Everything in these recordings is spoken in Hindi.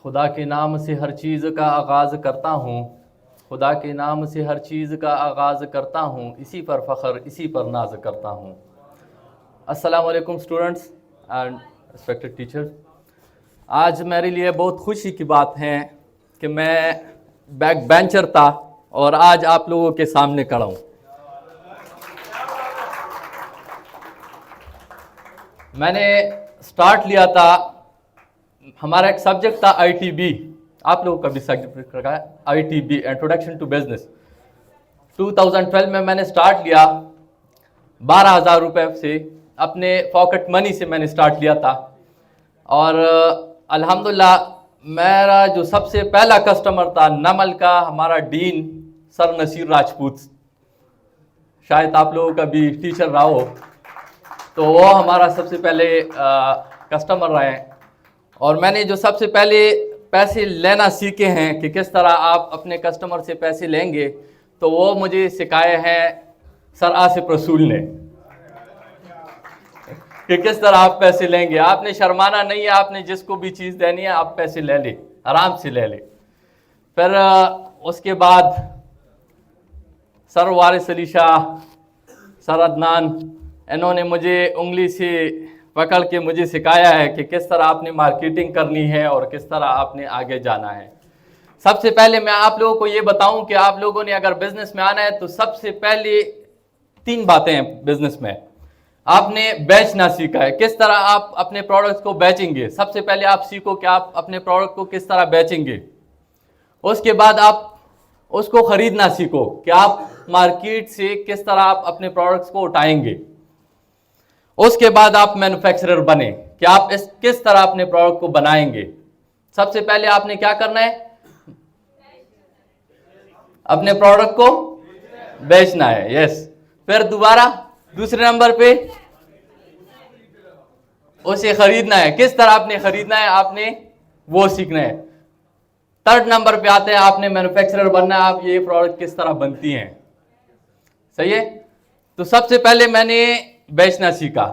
खुदा के नाम से हर चीज़ का आगाज़ करता हूँ, खुदा के नाम से हर चीज़ का आगाज़ करता हूँ, इसी पर फ़ख्र इसी पर नाज करता हूँ। अस्सलाम वालेकुम स्टूडेंट्स एंड रिस्पेक्टेड टीचर्स। आज मेरे लिए बहुत खुशी की बात है कि मैं बैक बेंचर था और आज आप लोगों के सामने खड़ा हूँ। मैंने स्टार्ट लिया था, हमारा एक सब्जेक्ट था ITB, आप लोगों का भी सब्जेक्ट रखा है ITB, इंट्रोडक्शन टू बिजनेस। 2012 में मैंने स्टार्ट लिया, 12,000 रुपये से, अपने पॉकेट मनी से मैंने स्टार्ट लिया था। और अल्हम्दुलिल्लाह मेरा जो सबसे पहला कस्टमर था नमल का हमारा डीन सर नसीर राजपूत, शायद आप लोगों का भी टीचर रहा हो, तो वो हमारा सबसे पहले कस्टमर रहे हैं। और मैंने जो सबसे पहले पैसे लेना सीखे हैं कि किस तरह आप अपने कस्टमर से पैसे लेंगे, तो वो मुझे सिखाए हैं सर आसिफ रसूल ने कि किस तरह आप पैसे लेंगे। आपने शर्माना नहीं है, आपने जिसको भी चीज़ देनी है आप पैसे ले ले, आराम से ले ले। फिर उसके बाद सर वारिस अली शाह, सर अदनान, इन्होंने मुझे उंगली से पकड़ के मुझे सिखाया है कि किस तरह आपने मार्केटिंग करनी है और किस तरह आपने आगे जाना है। सबसे पहले मैं आप लोगों को ये बताऊं कि आप लोगों ने अगर बिजनेस में आना है तो सबसे पहले 3 बातें हैं बिजनेस में। आपने बेचना सीखा है, किस तरह आप अपने प्रोडक्ट्स को बेचेंगे। सबसे पहले आप सीखो कि आप अपने प्रोडक्ट को किस तरह बेचेंगे। उसके बाद आप उसको खरीदना सीखो कि आप मार्केट से किस तरह आप अपने प्रोडक्ट्स को उठाएंगे। उसके बाद आप मैन्युफैक्चरर बने कि आप किस तरह अपने प्रोडक्ट को बनाएंगे। सबसे पहले आपने क्या करना है, अपने प्रोडक्ट को बेचना है, यस। फिर दोबारा दूसरे नंबर पे उसे खरीदना है, किस तरह आपने खरीदना है, आपने वो सीखना है। थर्ड नंबर पे आते हैं आपने मैन्युफैक्चरर बनना है, आप ये प्रोडक्ट किस तरह बनती हैं, सही है। तो सबसे पहले मैंने बेचना सीखा,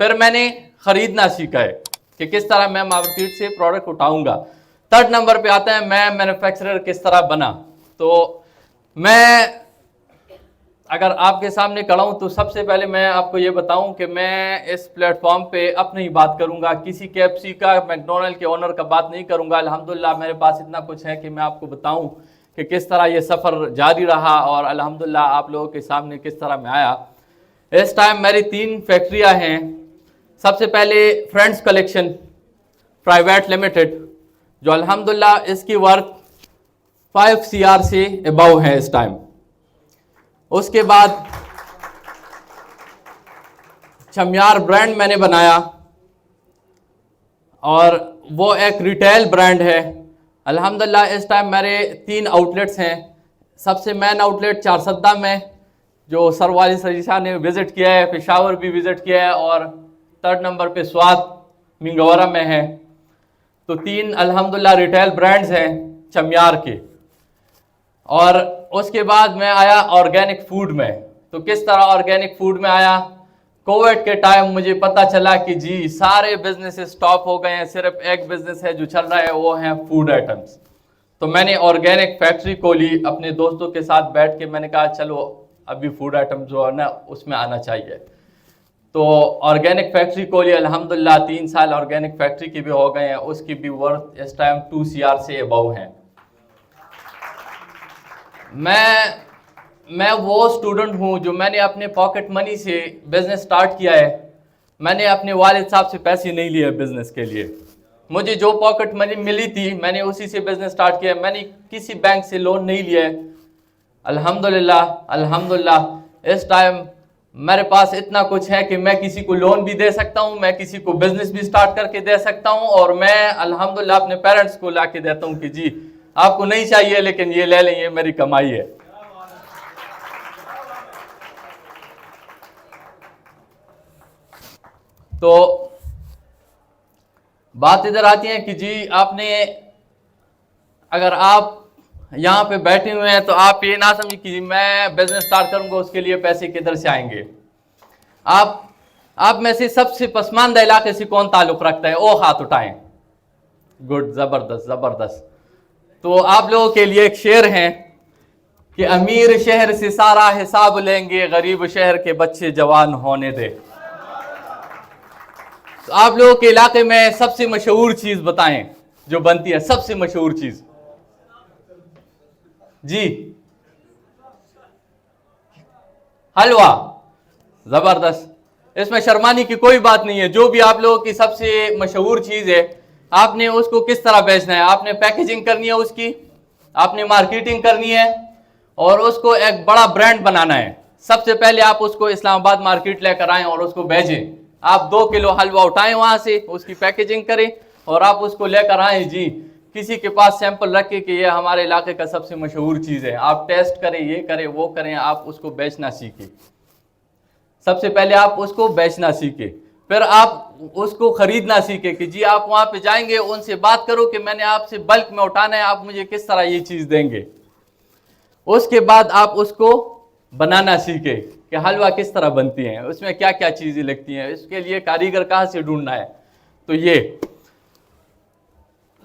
फिर मैंने खरीदना सीखा है कि किस तरह मैं मार्केट से प्रोडक्ट उठाऊंगा। थर्ड नंबर पे आता है मैं मैन्युफैक्चरर किस तरह बना। तो मैं अगर आपके सामने खड़ा हूं तो सबसे पहले मैं आपको ये बताऊं कि मैं इस प्लेटफॉर्म पे अपनी ही बात करूंगा, किसी KFC का, मैकडोनल्ड के ओनर का बात नहीं करूंगा। अल्हम्दुलिल्लाह मेरे पास इतना कुछ है कि मैं आपको बताऊं कि किस तरह ये सफ़र जारी रहा और अल्हम्दुलिल्लाह आप लोगों के सामने किस तरह मैं आया। इस टाइम मेरी 3 फैक्ट्रियां हैं। सबसे पहले फ्रेंड्स कलेक्शन प्राइवेट लिमिटेड, जो अल्हम्दुलिल्लाह इसकी वर्थ 5 CR से अबव है इस टाइम। उसके बाद चमियार ब्रांड मैंने बनाया और वो एक रिटेल ब्रांड है। अल्हम्दुलिल्लाह इस टाइम मेरे 3 आउटलेट्स हैं। सबसे मेन आउटलेट चारसद्दा में जो सर वारिस अली शाह ने विज़िट किया है, पेशावर भी विज़िट किया है, और थर्ड नंबर पे स्वात मिंगौरा में है। तो 3 अल्हम्दुलिल्लाह रिटेल ब्रांड्स हैं चमियार के। और उसके बाद मैं आया ऑर्गेनिक फूड में। तो किस तरह ऑर्गेनिक फूड में आया, कोविड के टाइम मुझे पता चला कि जी सारे बिजनेस स्टॉप हो गए हैं, सिर्फ एक बिजनेस है जो चल रहा है, वो है फूड आइटम्स। तो मैंने ऑर्गेनिक फैक्ट्री खोली, अपने दोस्तों के साथ बैठ के मैंने कहा चलो अभी फूड आइटम जो है ना उसमें आना चाहिए। तो ऑर्गेनिक फैक्ट्री खोली, अल्हम्दुलिल्लाह 3 साल ऑर्गेनिक फैक्ट्री की भी हो गए हैं, उसकी भी वर्थ इस टाइम 2 CR से अबव है। मैं वो स्टूडेंट हूँ जो मैंने अपने पॉकेट मनी से बिजनेस स्टार्ट किया है। मैंने अपने वालिद साहब से पैसे नहीं लिए बिजनेस के लिए, मुझे जो पॉकेट मनी मिली थी मैंने उसी से बिजनेस स्टार्ट किया। मैंने किसी बैंक से लोन नहीं लिया है। अल्हम्दुलिल्लाह अल्हम्दुलिल्लाह इस टाइम मेरे पास इतना कुछ है कि मैं किसी को लोन भी दे सकता हूँ, मैं किसी को बिजनेस भी स्टार्ट करके दे सकता हूँ, और मैं अल्हम्दुलिल्लाह अपने पेरेंट्स को ला के देता हूँ कि जी आपको नहीं चाहिए लेकिन ये ले लें, ये मेरी कमाई है। तो बात इधर आती है कि जी आपने, अगर आप यहाँ पे बैठे हुए हैं तो आप ये ना समझिए कि मैं बिजनेस स्टार्ट करूंगा उसके लिए पैसे किधर से आएंगे। आप में से सबसे पसमानदा इलाके से कौन ताल्लुक रखता है, वो हाथ उठाएं। गुड, जबरदस्त जबरदस्त। तो आप लोगों के लिए एक शेर है कि अमीर शहर से सारा हिसाब लेंगे, गरीब शहर के बच्चे जवान होने दे। तो आप लोगों के इलाके में सबसे मशहूर चीज बताएं जो बनती है, सबसे मशहूर चीज। जी, हलवा, जबरदस्त। इसमें शर्माने की कोई बात नहीं है। जो भी आप लोगों की सबसे मशहूर चीज है, आपने उसको किस तरह बेचना है, आपने पैकेजिंग करनी है उसकी, आपने मार्केटिंग करनी है और उसको एक बड़ा ब्रांड बनाना है। सबसे पहले आप उसको इस्लामाबाद मार्केट लेकर आएं और उसको बेचें। आप 2 किलो हलवा उठाएं वहां से, उसकी पैकेजिंग करें और आप उसको लेकर आएं जी, किसी के पास सैंपल रखें कि ये हमारे इलाके का सबसे मशहूर चीज़ है, आप टेस्ट करें, ये करें वो करें, आप उसको बेचना सीखें। सबसे पहले आप उसको बेचना सीखें, फिर आप उसको खरीदना सीखें कि जी आप वहाँ पे जाएंगे, उनसे बात करो कि मैंने आपसे बल्क में उठाना है, आप मुझे किस तरह ये चीज़ देंगे। उसके बाद आप उसको बनाना सीखें कि हलवा किस तरह बनती है, उसमें क्या क्या चीज़ें लगती हैं, इसके लिए कारीगर कहाँ से ढूंढना है। तो ये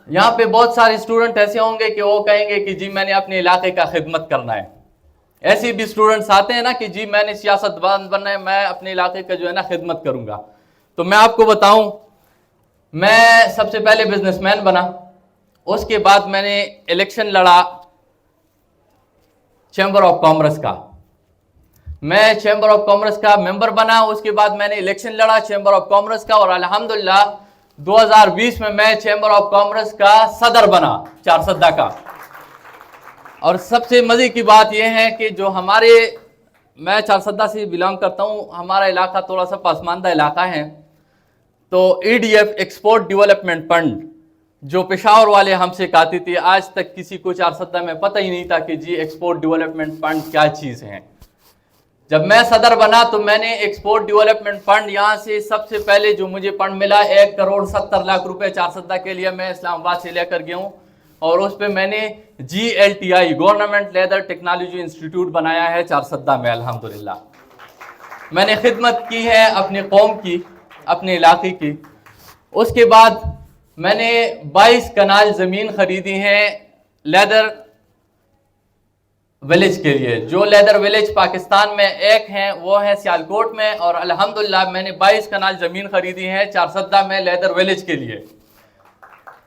यहाँ पे बहुत सारे स्टूडेंट ऐसे होंगे कि वो कहेंगे कि जी मैंने अपने इलाके का खिदमत करना है। ऐसे भी स्टूडेंट्स आते हैं ना कि जी मैंने सियासतदान बनना है, मैं अपने इलाके का जो है ना खिदमत करूंगा। तो मैं आपको बताऊं, मैं सबसे पहले बिजनेसमैन बना, उसके बाद मैंने इलेक्शन लड़ा चैम्बर ऑफ कॉमर्स का, मैं चैम्बर ऑफ कॉमर्स का मेंबर बना, उसके बाद मैंने इलेक्शन लड़ा चैम्बर ऑफ कॉमर्स का और अल्हम्दुलिल्लाह 2020 में मैं चैम्बर ऑफ कॉमर्स का सदर बना चारसद्दा का। और सबसे मजे की बात यह है कि जो हमारे, मैं चारसद्दा से बिलोंग करता हूँ, हमारा इलाका थोड़ा सा पसमानदा इलाका है। तो EDF एक्सपोर्ट डेवलपमेंट फंड जो पेशावर वाले हमसे कहते थे, आज तक किसी को चारसद्दा में पता ही नहीं था कि जी एक्सपोर्ट डेवलपमेंट फंड क्या चीज़ है। जब मैं सदर बना तो मैंने एक्सपोर्ट डेवलपमेंट फंड यहाँ से सबसे पहले जो मुझे फंड मिला 1,70,00,000 रुपए चारसद्दा के लिए मैं इस्लामाबाद से लेकर गया हूँ और उस पर मैंने GLTI government leather technology institute बनाया है चारसद्दा में। अल्हम्दुलिल्लाह मैंने खिदमत की है अपने कौम की, अपने इलाके की। उसके बाद मैंने 22 कनाल ज़मीन खरीदी है लेदर विलेज के लिए। जो लेदर विलेज पाकिस्तान में एक है वो है सियालकोट में, और अल्हम्दुलिल्लाह मैंने 22 कनाल ज़मीन खरीदी है चारसद्दा में लेदर विलेज के लिए।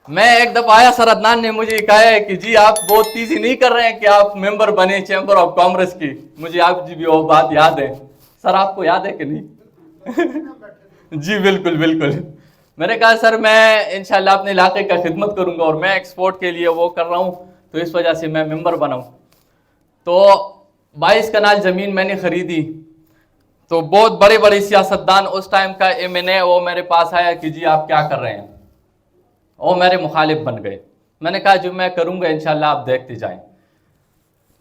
मैं एक दफ़ा आया, सर अदनान ने मुझे कहा है कि जी आप बहुत तेज़ी नहीं कर रहे हैं कि आप मेंबर बने चैम्बर ऑफ कॉमर्स की। मुझे आप जी भी वो बात याद है। सर आपको याद है कि नहीं? जी बिल्कुल बिल्कुल। मैंने कहा सर मैं इंशाल्लाह अपने इलाके का खिदमत करूंगा और मैं एक्सपोर्ट के लिए वो कर रहा हूँ, तो इस वजह से मैं मेंबर बनाऊँ। तो 22 कनाल ज़मीन मैंने ख़रीदी। तो बहुत बड़े बड़े सियासतदान उस टाइम का MNA वो मेरे पास आया कि जी आप क्या कर रहे हैं, वो मेरे मुखालिफ बन गए। मैंने कहा जो मैं करूँगा इंशाल्लाह आप देखते जाएं।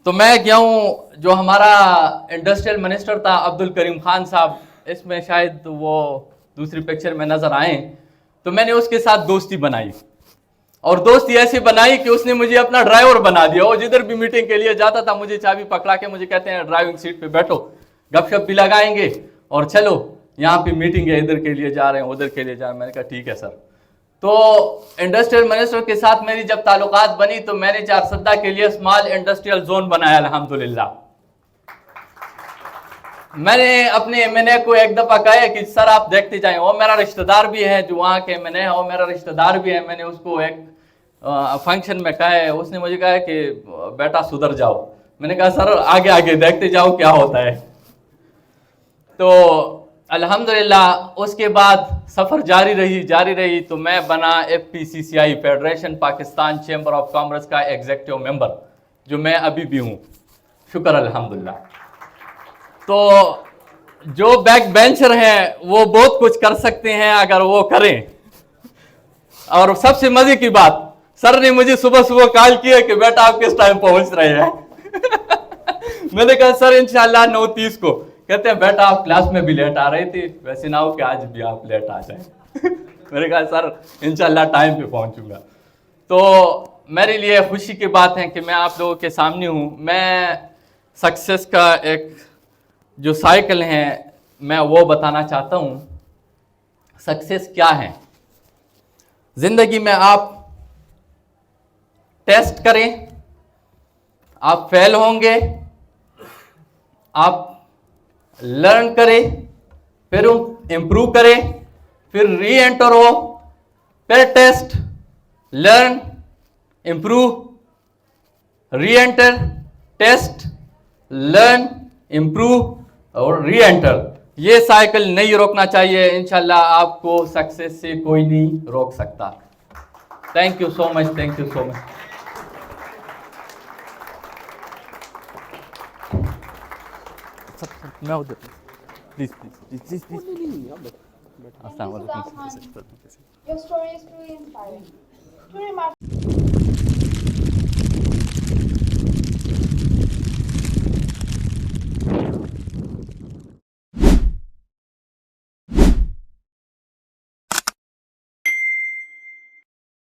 तो मैं गया हूँ, जो हमारा इंडस्ट्रियल मिनिस्टर था अब्दुल करीम खान साहब, इसमें शायद वो दूसरी पिक्चर में नज़र आए, तो मैंने उसके साथ दोस्ती बनाई और दोस्ती ऐसी बनाई कि उसने मुझे अपना ड्राइवर बना दिया। वो जिधर भी मीटिंग के लिए जाता था मुझे चाबी पकड़ा के मुझे कहते हैं ड्राइविंग सीट पे बैठो, गपशप भी लगाएंगे और चलो यहाँ पे मीटिंग है, इधर के लिए जा रहे हैं उधर के लिए जा रहे हैं। मैंने कहा ठीक है सर। तो इंडस्ट्रियल मिनिस्टर के साथ मेरी जब ताल्लुकात बनी तो मैंने चारसद्दा के लिए स्मॉल इंडस्ट्रियल जोन बनाया अल्हम्दुलिल्लाह। मैंने अपने MNA को एक दफ़ा कहा कि सर आप देखते जाएं, वो मेरा रिश्तेदार भी है, जो वहाँ के MNA है वो मेरा रिश्तेदार भी है। मैंने उसको एक फंक्शन में कहा है, उसने मुझे कहा कि बेटा सुधर जाओ। मैंने कहा सर आगे आगे देखते जाओ क्या होता है। तो अल्हम्दुलिल्लाह उसके बाद सफ़र जारी रही तो मैं बना FPCCI federation Pakistan chamber of commerce का एग्जीक्यूटिव मेंबर, जो मैं अभी भी हूँ, शुक्र अल्हम्दुलिल्लाह। तो जो बैक बेंचर हैं वो बहुत कुछ कर सकते हैं अगर वो करें। और सबसे मजे की बात, सर ने मुझे सुबह सुबह कॉल किया कि बेटा आप किस टाइम पहुंच रहे हैं। मैंने कहा सर इंशाल्लाह 9:30 को। कहते हैं बेटा आप क्लास में भी लेट आ रहे थे, वैसे ना हो कि आज भी आप लेट आ जाए। मैंने कहा सर इंशाल्लाह टाइम पे पहुंचूंगा। तो मेरे लिए खुशी की बात है कि मैं आप लोगों के सामने हूँ। मैं सक्सेस का एक जो साइकिल है मैं वो बताना चाहता हूँ। सक्सेस क्या है ज़िंदगी में? आप टेस्ट करें, आप फेल होंगे, आप लर्न करें, फिर इंप्रूव करें, फिर री एंटर हो, फिर test, learn, improve, reenter, test, learn, improve और री एंटर। ये साइकिल नहीं रोकना चाहिए। इंशाल्लाह आपको सक्सेस से कोई नहीं रोक सकता। Thank you so much, thank you so much. मैं उधर please please please Your story is truly inspiring. To remark